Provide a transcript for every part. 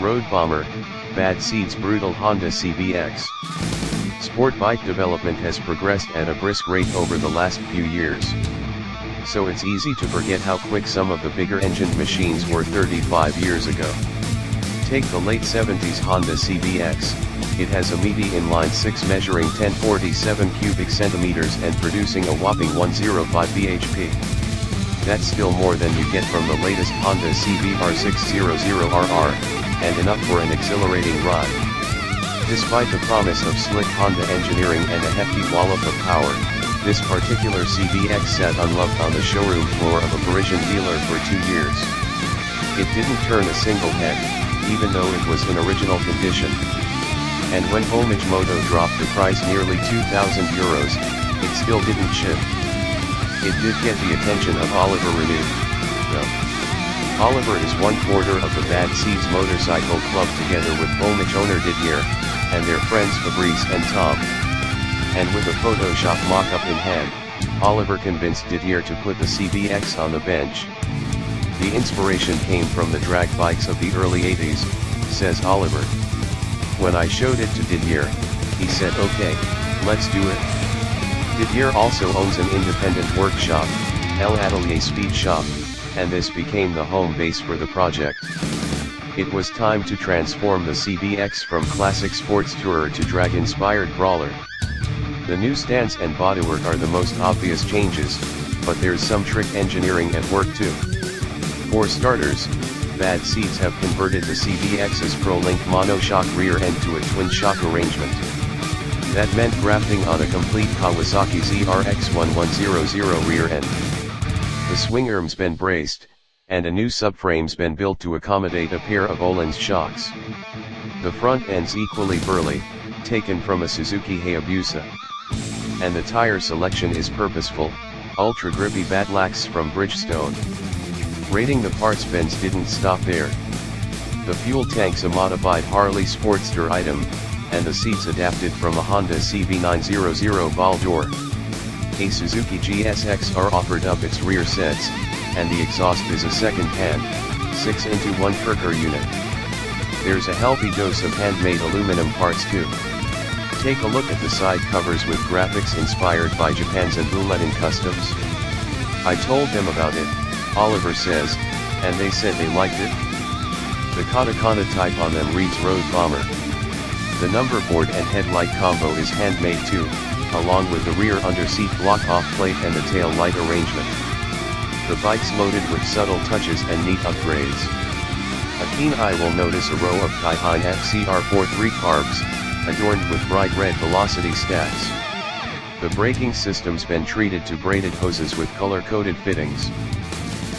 Road Bomber, Bad Seeds brutal Honda CBX. Sport bike development has progressed at a brisk rate over the last few years. So it's easy to forget how quick some of the bigger engined machines were 35 years ago. Take the late 70s Honda CBX, it has a meaty inline 6 measuring 1047 cubic centimeters and producing a whopping 105 bhp. That's still more than you get from the latest Honda CBR 600RR, and enough for an exhilarating ride. Despite the promise of slick Honda engineering and a hefty wallop of power, this particular CBX sat unloved on the showroom floor of a Parisian dealer for 2 years. It didn't turn a single head, even though it was in original condition. And when Homage Moto dropped the price nearly €2,000, it still didn't ship. It did get the attention of Oliver Renew, though. Oliver is one quarter of the Bad Seeds Motorcycle Club together with Homage owner Didier, and their friends Fabrice and Tom. And with a Photoshop mock-up in hand, Oliver convinced Didier to put the CBX on the bench. The inspiration came from the drag bikes of the early 80s, says Oliver. When I showed it to Didier, he said okay, let's do it. Didier also owns an independent workshop, El Atelier Speed Shop, and this became the home base for the project. It was time to transform the CBX from classic sports tourer to drag-inspired brawler. The new stance and bodywork are the most obvious changes, but there's some trick engineering at work too. For starters, Bad Seeds have converted the CBX's Pro-Link monoshock rear end to a twin-shock arrangement. That meant grafting on a complete Kawasaki ZRX1100 rear end. The swing arm's been braced, and a new subframe's been built to accommodate a pair of Öhlins shocks. The front end's equally burly, taken from a Suzuki Hayabusa. And the tire selection is purposeful, ultra-grippy Batlax from Bridgestone. Rating the parts bins didn't stop there. The fuel tank's a modified Harley Sportster item, and the seats adapted from a Honda CB900 ball door. A Suzuki GSX are offered up its rear sets, and the exhaust is a second-hand, 6-into-1 Kirker unit. There's a healthy dose of handmade aluminum parts too. Take a look at the side covers with graphics inspired by Japan's and Buletin Customs. I told them about it, Oliver says, and they said they liked it. The katakana type on them reads Road Bomber. The number board and headlight combo is handmade too, along with the rear under-seat block-off plate and the tail light arrangement. The bike's loaded with subtle touches and neat upgrades. A keen eye will notice a row of Kaihan FCR43 carbs, adorned with bright red velocity stats. The braking system's been treated to braided hoses with color-coded fittings.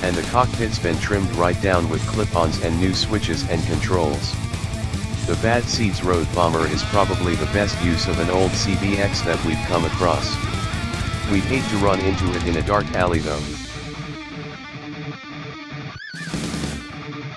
And the cockpit's been trimmed right down with clip-ons and new switches and controls. The Bad Seeds Road Bomber is probably the best use of an old CBX that we've come across. We'd hate to run into it in a dark alley though.